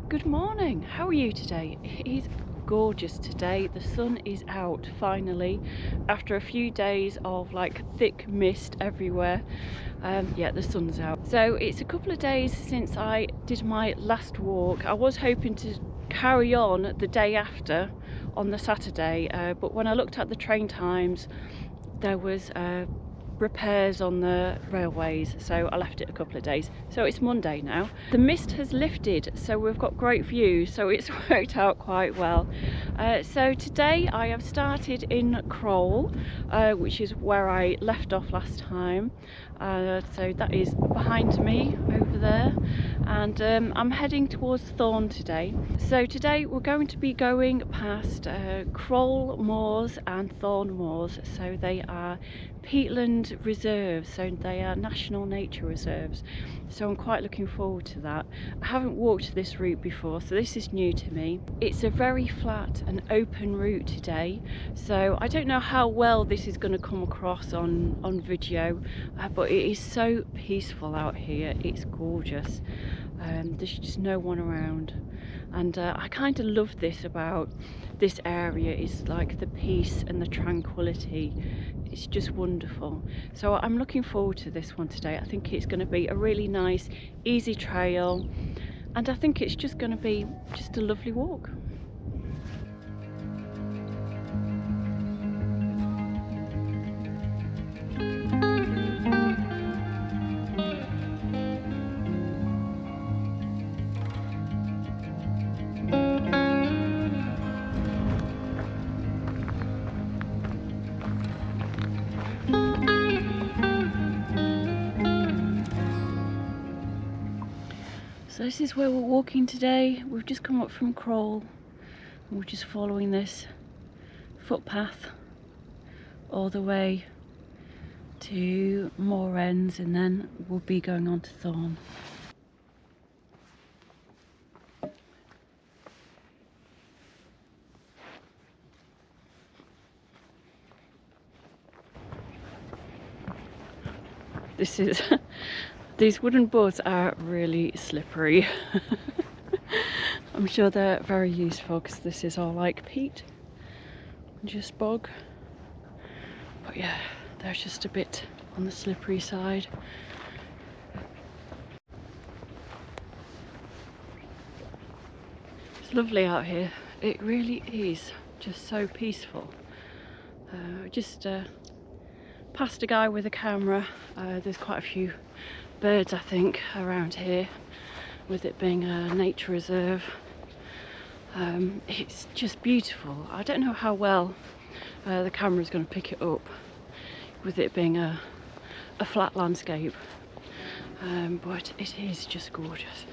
Good morning, how are you today? It is gorgeous today. The sun is out finally after a few days of like thick mist everywhere. Yeah, the sun's out. So it's a couple of days since I did my last walk. I was hoping to carry on the day after on the Saturday, but when I looked at the train times there was repairs on the railways, so I left it a couple of days. So it's Monday now. The mist has lifted, so we've got great views, so it's worked out quite well. So today I have started in Crowle, which is where I left off last time. So that is behind me over there, and I'm heading towards Thorne today. So today we're going to be going past Crowle Moors and Thorne Moors. So they are peatland reserves, so they are national nature reserves, so I'm quite looking forward to that. I haven't walked this route before, so this is new to me. It's a very flat and open route today, so I don't know how well this is going to come across on video, but it is so peaceful out here. It's gorgeous. There's just no one around, and I kind of love this about this area. It's like the peace and the tranquility. It's just wonderful. So I'm looking forward to this one today. I think it's going to be a really nice, easy trail, and I think it's just going to be just a lovely walk. So this is where we're walking today. We've just come up from Crowle and we're just following this footpath all the way to Moor Ends, and then we'll be going on to Thorne. This is these wooden boards are really slippery. I'm sure they're very useful because this is all like peat and just bog. But yeah, they're just a bit on the slippery side. It's lovely out here. It really is just so peaceful. Just past a guy with a camera. There's quite a few birds, I think, around here, with it being a nature reserve. It's just beautiful. I don't know how well the camera's going to pick it up with it being a flat landscape, but it is just gorgeous.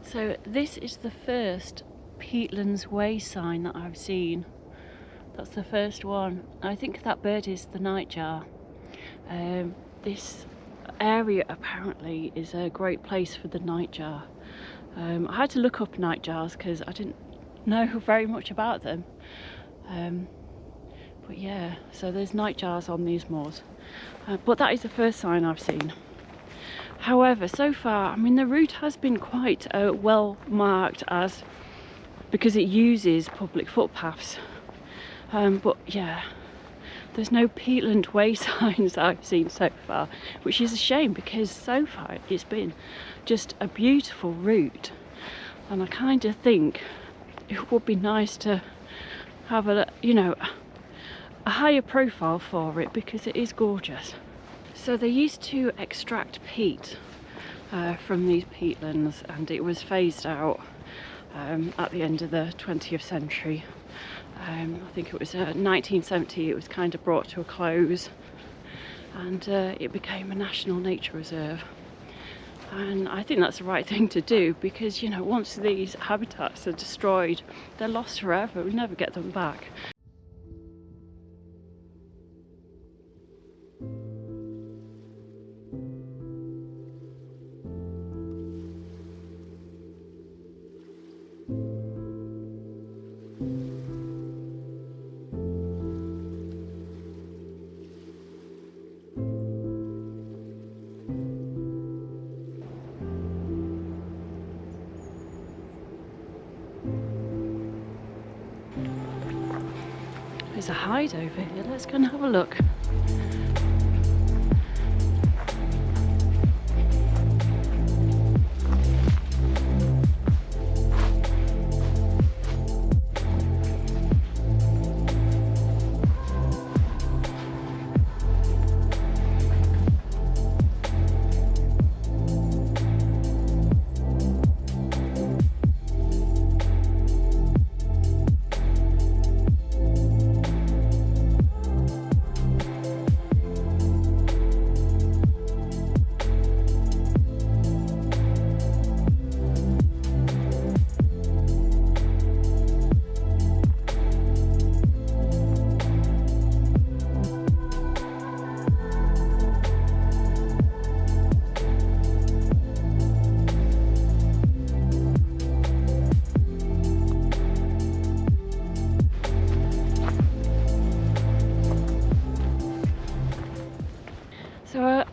So this is the first Peatlands Way sign that I've seen. That's the first one. I think that bird is the nightjar. This area apparently is a great place for the nightjar. I had to look up nightjars because I didn't know very much about them. But yeah, so there's nightjars on these moors. But that is the first sign I've seen. However, so far, I mean, the route has been quite well marked as because it uses public footpaths. But yeah, there's no Peatland Way signs that I've seen so far, which is a shame because so far it's been just a beautiful route, and I kind of think it would be nice to have a, you know, a higher profile for it because it is gorgeous. So they used to extract peat from these peatlands, and it was phased out at the end of the 20th century. I think it was 1970 it was kind of brought to a close, and it became a national nature reserve. And I think that's the right thing to do, because, you know, once these habitats are destroyed, they're lost forever. We'll never get them back. There's a hide over here. Let's go and have a look.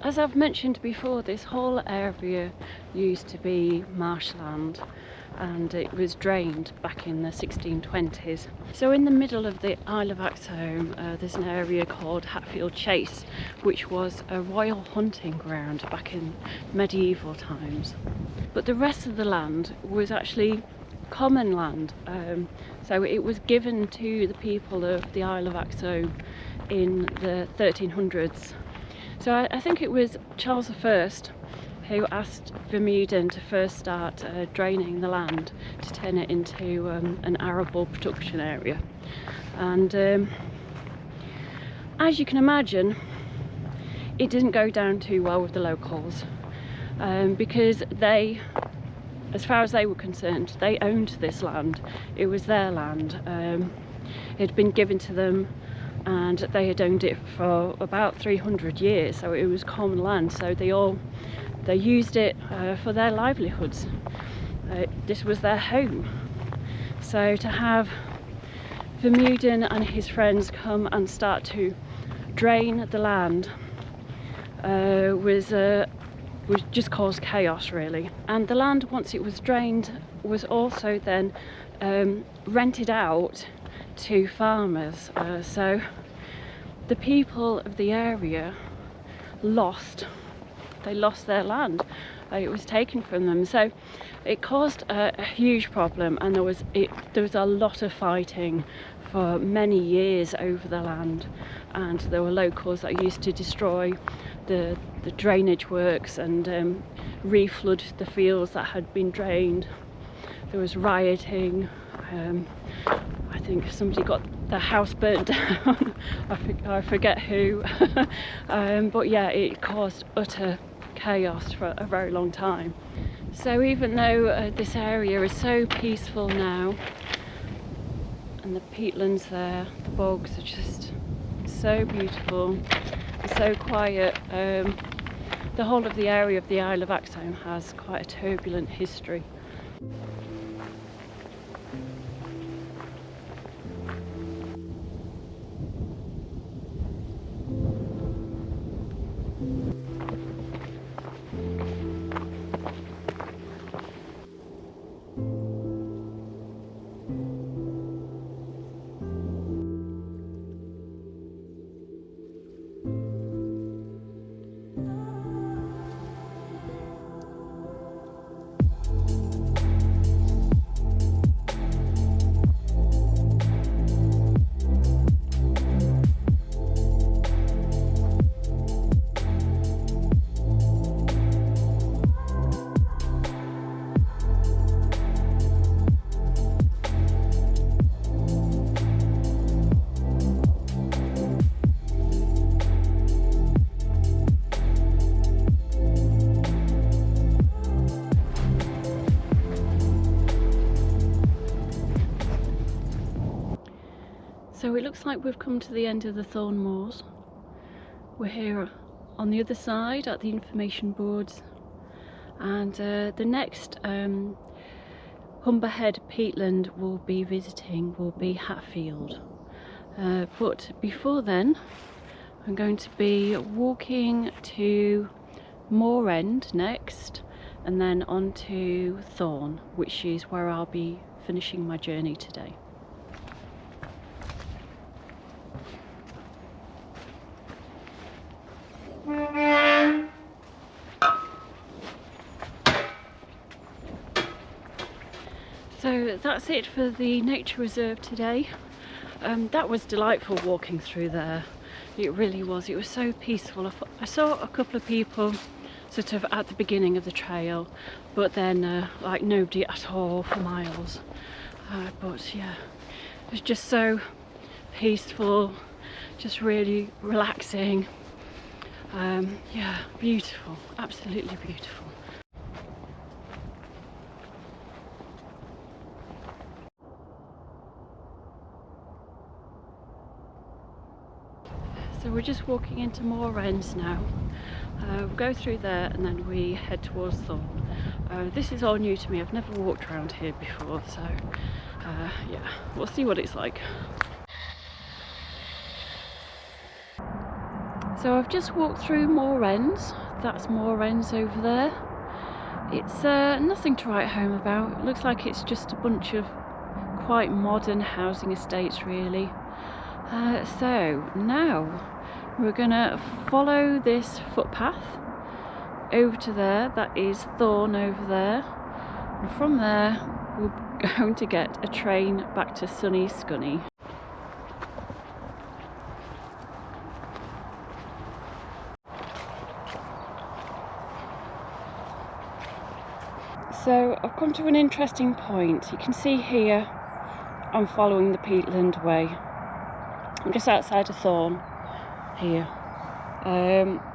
As I've mentioned before, this whole area used to be marshland, and it was drained back in the 1620s. So in the middle of the Isle of Axholme, there's an area called Hatfield Chase, which was a royal hunting ground back in medieval times. But the rest of the land was actually common land, so it was given to the people of the Isle of Axholme in the 1300s. So I think it was Charles I who asked Bermudan to first start draining the land to turn it into an arable production area. And as you can imagine, it didn't go down too well with the locals, because they, as far as they were concerned, they owned this land. It was their land. It had been given to them, and they had owned it for about 300 years, so it was common land, so they used it for their livelihoods. This was their home. So to have Bermudan and his friends come and start to drain the land was just caused chaos, really. And the land, once it was drained, was also then rented out to farmers, so the people of the area lost their land. It was taken from them, so it caused a huge problem, and there was a lot of fighting for many years over the land, and there were locals that used to destroy the drainage works and reflood the fields that had been drained. There was rioting. I think somebody got their house burnt down. I forget who. But yeah, it caused utter chaos for a very long time. So even though this area is so peaceful now, and the peatlands there, the bogs are just so beautiful, so quiet, the whole of the area of the Isle of Axholme has quite a turbulent history. So it looks like we've come to the end of the Thorne moors. We're here on the other side at the information boards, and the next Humberhead peatland we'll be visiting will be Hatfield. But before then, I'm going to be walking to Moor End next, and then on to Thorne, which is where I'll be finishing my journey today. So that's it for the nature reserve today. That was delightful walking through there. It really was. It was so peaceful. I saw a couple of people sort of at the beginning of the trail, but then like nobody at all for miles. But yeah, it was just so peaceful, just really relaxing. Yeah, beautiful, absolutely beautiful. So we're just walking into Moor End now. We'll go through there and then we head towards Thorne. This is all new to me. I've never walked around here before, so yeah, we'll see what it's like. So I've just walked through Moor Ends. That's Moor Ends over there. It's nothing to write home about. It looks like it's just a bunch of quite modern housing estates really. So now we're gonna follow this footpath over to there. That is Thorne over there, and from there we're going to get a train back to sunny Scunny. So I've come to an interesting point. You can see here I'm following the Peatlands Way. I'm just outside of Thorne here.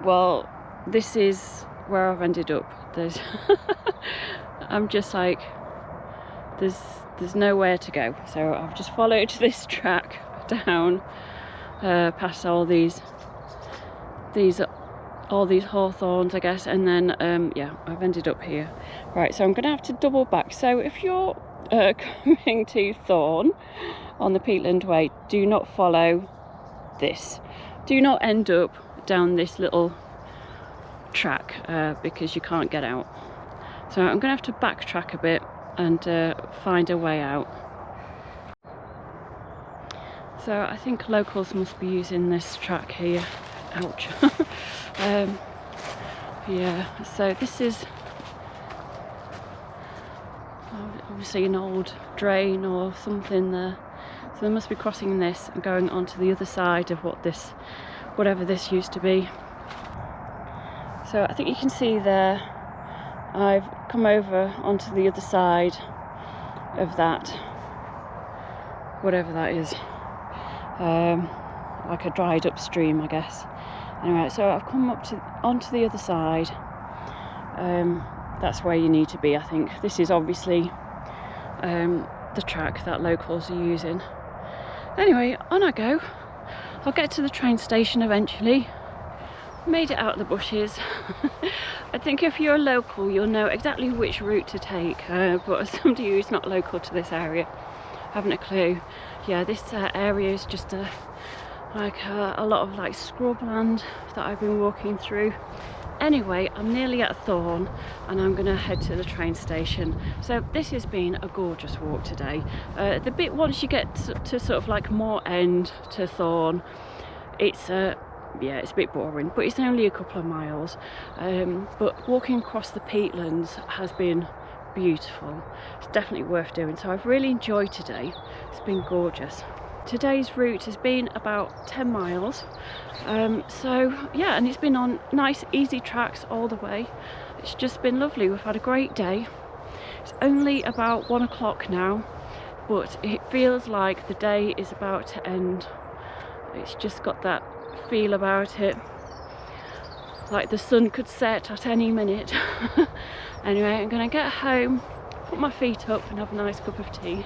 Well, this is where I've ended up. There's I'm just like, there's nowhere to go. So I've just followed this track down past all these hawthorns, I guess, and then yeah, I've ended up here. Right, so I'm gonna have to double back. So if you're coming to Thorne on the Peatlands Way, do not follow this. Do not end up down this little track because you can't get out. So I'm gonna have to backtrack a bit and find a way out. So I think locals must be using this track here. Ouch. Yeah, so this is obviously an old drain or something there. So they must be crossing this and going onto the other side of whatever this used to be. So I think you can see there, I've come over onto the other side of that, whatever that is, like a dried up stream, I guess. Anyway, so I've come up onto the other side. That's where you need to be, I think. This is obviously the track that locals are using. Anyway, on I go. I'll get to the train station eventually. Made it out of the bushes. I think if you're a local, you'll know exactly which route to take, but as somebody who's not local to this area, I haven't a clue. Yeah, this area is just a lot of like scrubland that I've been walking through. Anyway, I'm nearly at Thorne and I'm gonna head to the train station. So this has been a gorgeous walk today. The bit once you get to sort of like Moor End to Thorne, it's yeah, it's a bit boring, but it's only a couple of miles. But walking across the peatlands has been beautiful. It's definitely worth doing. So I've really enjoyed today. It's been gorgeous. Today's route has been about 10 miles. So yeah, and it's been on nice easy tracks all the way. It's just been lovely. We've had a great day. It's only about 1 o'clock now, but it feels like the day is about to end. It's just got that feel about it, like the sun could set at any minute. Anyway, I'm gonna get home, put my feet up and have a nice cup of tea.